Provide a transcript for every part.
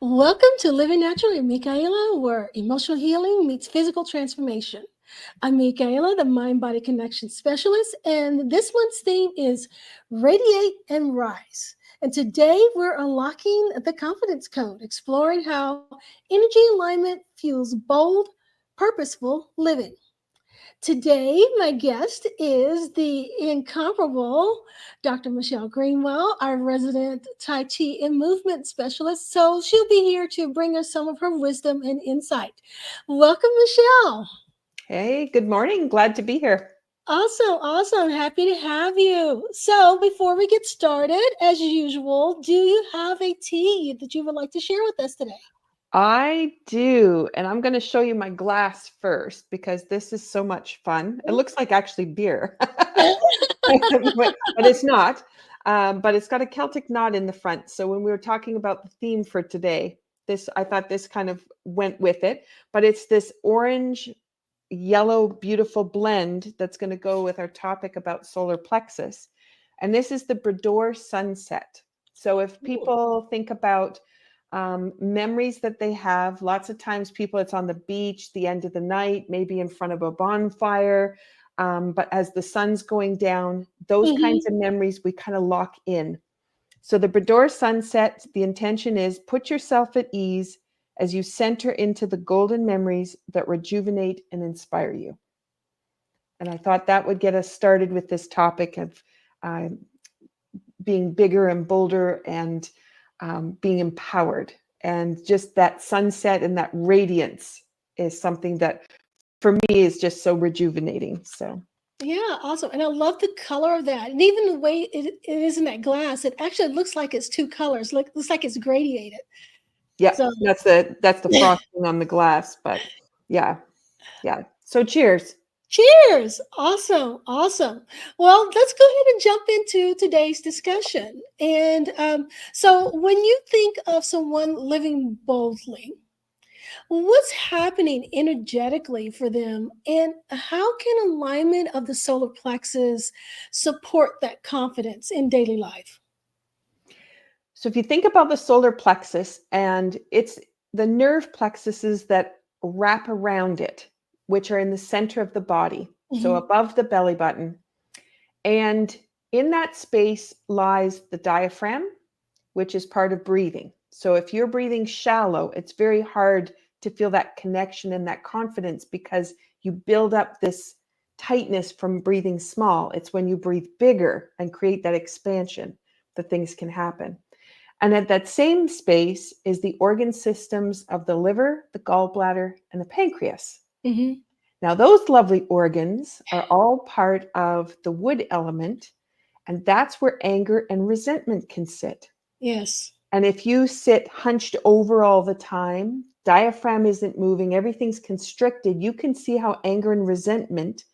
Welcome to Living Naturally, Michaela, where emotional healing meets physical transformation. I'm Michaela, the Mind Body Connection Specialist, and this month's theme is Radiate and Rise. And today we're unlocking the confidence code, exploring how energy alignment fuels bold, purposeful living. Today, my guest is the incomparable Dr. Michelle Greenwell, our resident Tai Chi and movement specialist. So she'll be here to bring us some of her wisdom and insight. Welcome, Michelle. Hey, good morning. Glad to be here. Awesome, awesome. Happy to have you. So, before we get started, as usual, do you have a tea that you would like to share with us today? I do, and I'm going to show you my glass first because this is so much fun. It looks like actually beer, but it's not. But it's got a Celtic knot in the front. So when we were talking about the theme for today, I thought this kind of went with it. But it's this orange, yellow, beautiful blend that's going to go with our topic about solar plexus. And this is the Brador sunset. So if Ooh. people think about memories that they have, lots of times people, it's on the beach, the end of the night, maybe in front of a bonfire. But as the sun's going down, those kinds Mhm. of memories we kind of lock in. So the Brador sunset, the intention is put yourself at ease as you center into the golden memories that rejuvenate and inspire you. And I thought that would get us started with this topic of uh, being bigger and bolder and being empowered. And just that sunset and that radiance is something that for me is just so rejuvenating. So Yeah, awesome. And I love the color of that. And even the way it is in that glass, it actually looks like it's two colors. Looks like it's gradiated. yeah, So that's the frosting on the glass. But yeah, yeah. So cheers. cheers. Awesome. Awesome. Well, let's go ahead and jump into today's discussion. And so when you think of someone living boldly, what's happening energetically for them? And how can alignment of the solar plexus support that confidence in daily life? So if you think about the solar plexus, and it's the nerve plexuses that wrap around it, which are in the center of the body, so Mhm. above the belly button. And in that space lies the diaphragm, which is part of breathing. So if you're breathing shallow, it's very hard to feel that connection and that confidence because you build up this tightness from breathing small. It's when you breathe bigger and create that expansion that things can happen. And at that same space is the organ systems of the liver, the gallbladder, and the pancreas. Mhm. Now, those lovely organs are all part of the wood element, and that's where anger and resentment can sit. Yes. And if you sit hunched over all the time, diaphragm isn't moving, everything's constricted, you can see how anger and resentment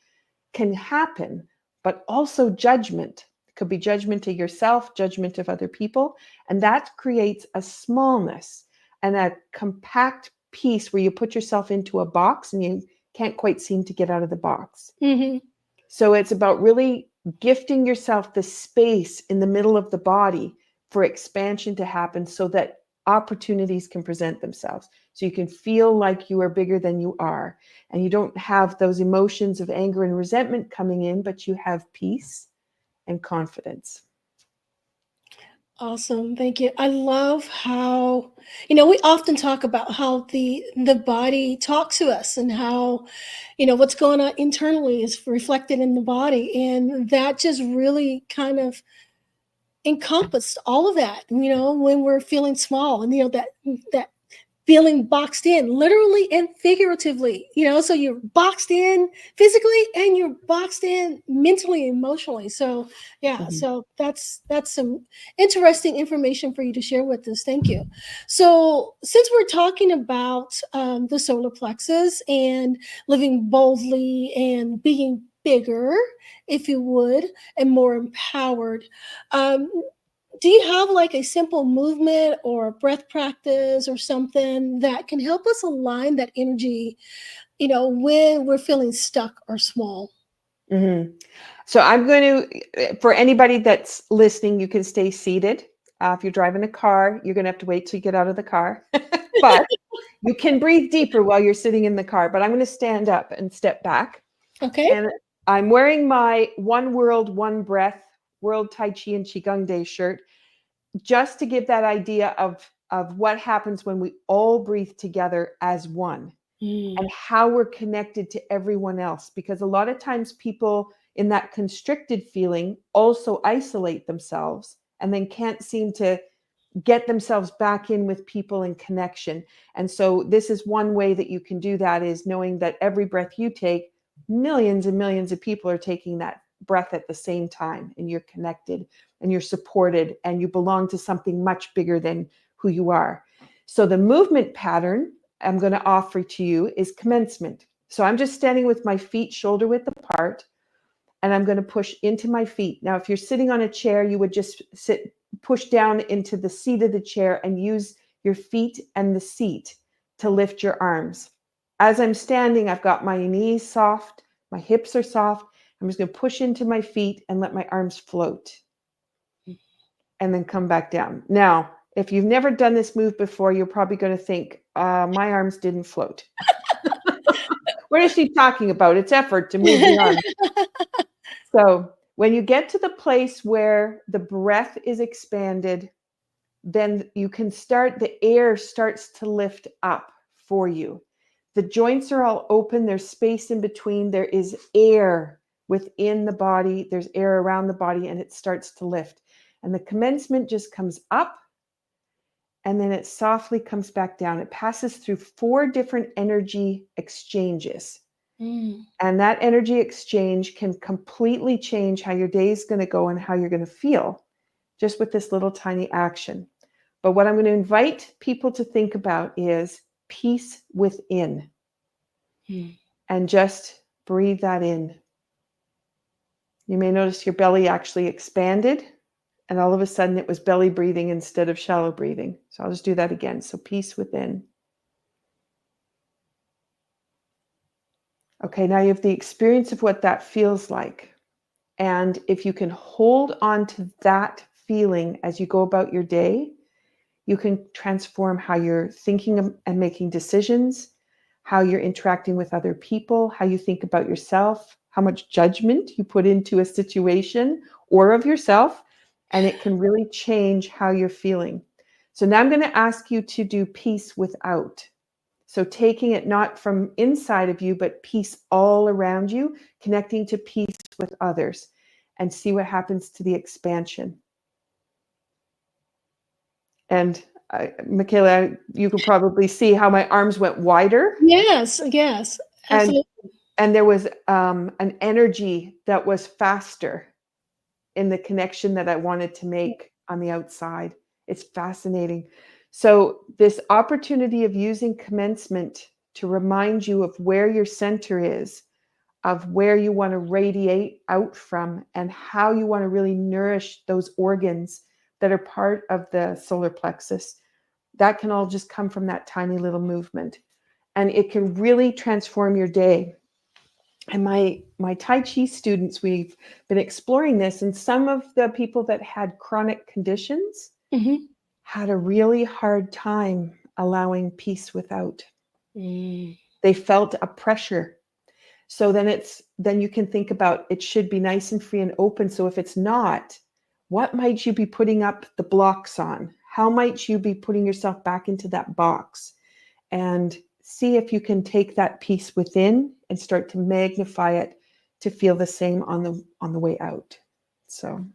can happen, but also judgment. It could be judgment of yourself, judgment of other people. And that creates a smallness and a compact piece where you put yourself into a box and you can't quite seem to get out of the box. Mhm. So it's about really gifting yourself the space in the middle of the body for expansion to happen so that opportunities can present themselves. So you can feel like you are bigger than you are. And you don't have those emotions of anger and resentment coming in, but you have peace and confidence. Awesome. Thank you. I love how, we often talk about how the body talks to us and how, what's going on internally is reflected in the body. And that just really kind of encompassed all of that, when we're feeling small and that feeling boxed in literally and figuratively, so you're boxed in physically and you're boxed in mentally, emotionally. So yeah, Mhm. so that's some interesting information for you to share with us. Thank you. So since we're talking about the solar plexus and living boldly and being bigger, if you would, and more empowered, um, do you have like a simple movement or a breath practice or something that can help us align that energy, when we're feeling stuck or small? Mhm. So I'm going to, for anybody that's listening, you can stay seated If you're driving a car, you're going to have to wait till you get out of the car. But you can breathe deeper while you're sitting in the car. But I'm going to stand up and step back. Okay. And I'm wearing my One World, One Breath World Tai Chi and Qigong Day shirt, just to give that idea of what happens when we all breathe together as one. And how we're connected to everyone else. Because a lot of times people in that constricted feeling also isolate themselves and then can't seem to get themselves back in with people in connection. And so this is one way that you can do that, is knowing that every breath you take, millions and millions of people are taking that breath at the same time, and you're connected and you're supported and you belong to something much bigger than who you are. So the movement pattern I'm going to offer to you is commencement. So I'm just standing with my feet shoulder width apart, and I'm going to push into my feet. Now, if you're sitting on a chair, you would just push down into the seat of the chair and use your feet and the seat to lift your arms. As I'm standing, I've got my knees soft, my hips are soft. I'm just going to push into my feet and let my arms float and then come back down. Now, if you've never done this move before, you're probably going to think, my arms didn't float. What is she talking about? It's effort to move the arms. So when you get to the place where the breath is expanded, then you can start, the air starts to lift up for you. The joints are all open. There's space in between. There is air within the body. There's air around the body, and it starts to lift. And the commencement just comes up, and then it softly comes back down. It passes through 4 different energy exchanges. And that energy exchange can completely change how your day is going to go and how you're going to feel just with this little tiny action. But what I'm going to invite people to think about is peace within. And just breathe that in. You may notice your belly actually expanded, and all of a sudden it was belly breathing instead of shallow breathing. So I'll just do that again. So peace within. Okay, now you have the experience of what that feels like. And if you can hold on to that feeling as you go about your day, you can transform how you're thinking and making decisions, how you're interacting with other people, how you think about yourself, how much judgment you put into a situation or of yourself, and it can really change how you're feeling. So now I'm going to ask you to do peace without. So taking it not from inside of you, but peace all around you, connecting to peace with others, and see what happens to the expansion. And Michaela, you can probably see how my arms went wider. Yes, absolutely. And there was an energy that was faster in the connection that I wanted to make on the outside. It's fascinating. So this opportunity of using commencement to remind you of where your center is, of where you want to radiate out from, and how you want to really nourish those organs that are part of the solar plexus, that can all just come from that tiny little movement. And it can really transform your day. And my Tai Chi students, we've been exploring this, and some of the people that had chronic conditions had a really hard time allowing peace without. They felt a pressure. So then you can think about, it should be nice and free and open. So if it's not, what might you be putting up the blocks on? How might you be putting yourself back into that box? And see if you can take that peace within and start to magnify it to feel the same on the way out. So,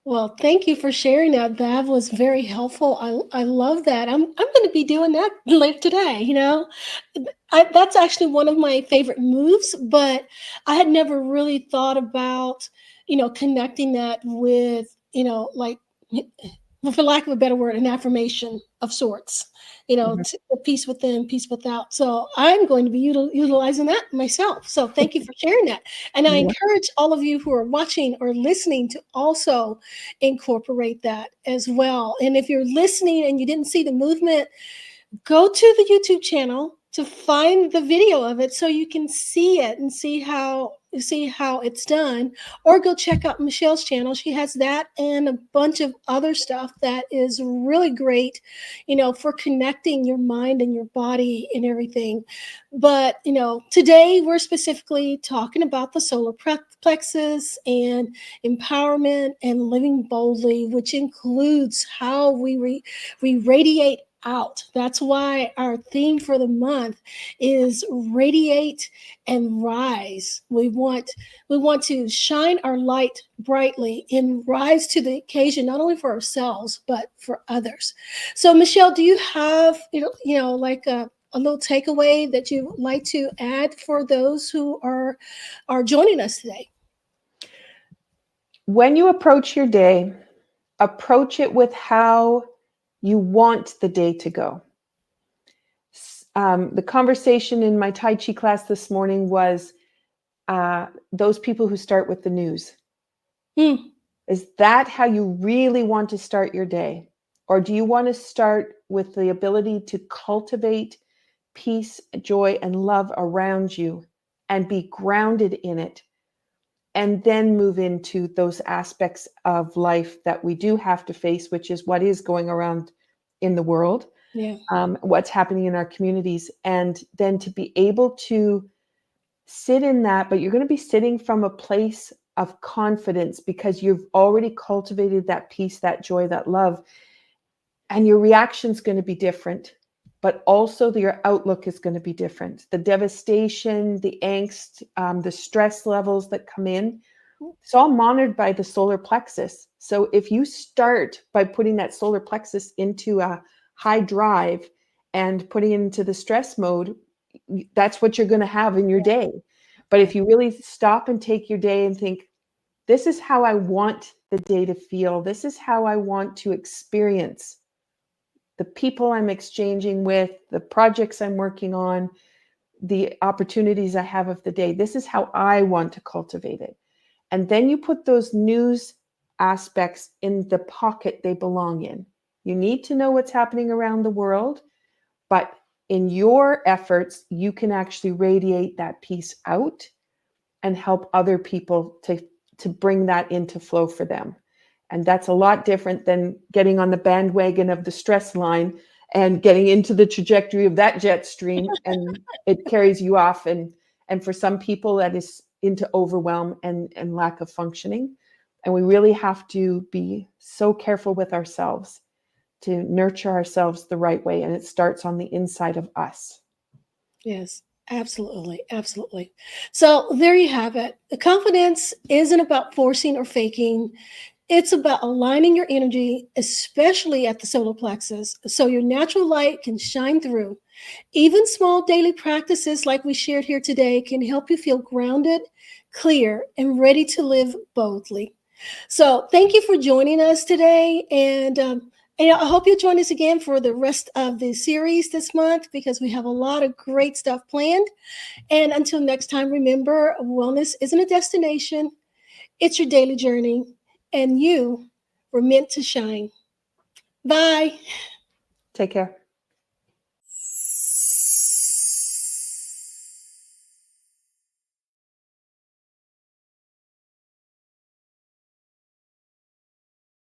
well, thank you for sharing that. That was very helpful. I love that. I'm going to be doing that later today. That's actually one of my favorite moves, but I had never really thought about connecting that with like, for lack of a better word, an affirmation of sorts. Peace within, peace without. So I'm going to be utilizing that myself. So thank you for sharing that. And I encourage all of you who are watching or listening to also incorporate that as well. And if you're listening and you didn't see the movement, go to the YouTube channel to find the video of it so you can see it and see how see how it's done, or go check out Michelle's channel. She has that and a bunch of other stuff that is really great, for connecting your mind and your body and everything. But, today we're specifically talking about the solar plexus and empowerment and living boldly, which includes how we radiate out. That's why our theme for the month is radiate and rise. We want to shine our light brightly and rise to the occasion, not only for ourselves but for others. So, Michelle, do you have like a little takeaway that you would like to add for those who are joining us today? When you approach your day, approach it with how you want the day to go. The conversation in my Tai Chi class this morning was those people who start with the news. Is that how you really want to start your day? Or do you want to start with the ability to cultivate peace, joy, and love around you and be grounded in it? And then move into those aspects of life that we do have to face, which is what is going around in the world, Yeah. what's happening in our communities, and then to be able to sit in that, but you're going to be sitting from a place of confidence because you've already cultivated that peace, that joy, that love, and your reaction's going to be different, but also your outlook is going to be different. The devastation, the angst, the stress levels that come in, it's all monitored by the solar plexus. So if you start by putting that solar plexus into a high drive and putting it into the stress mode, that's what you're going to have in your day. But if you really stop and take your day and think, this is how I want the day to feel, this is how I want to experience the people I'm exchanging with, the projects I'm working on, the opportunities I have of the day, this is how I want to cultivate it. And then you put those news aspects in the pocket they belong in. You need to know what's happening around the world, but in your efforts, you can actually radiate that piece out and help other people to bring that into flow for them. And that's a lot different than getting on the bandwagon of the stress line and getting into the trajectory of that jet stream, and it carries you off. And for some people, that is into overwhelm and lack of functioning. And we really have to be so careful with ourselves to nurture ourselves the right way. And it starts on the inside of us. Yes, absolutely. Absolutely. So there you have it. The confidence isn't about forcing or faking. It's about aligning your energy, especially at the solar plexus, so your natural light can shine through. Even small daily practices like we shared here today can help you feel grounded, clear, and ready to live boldly. So thank you for joining us today. And I hope you'll join us again for the rest of the series this month because we have a lot of great stuff planned. And until next time, remember, wellness isn't a destination, it's your daily journey. And you were meant to shine. Bye. Take care.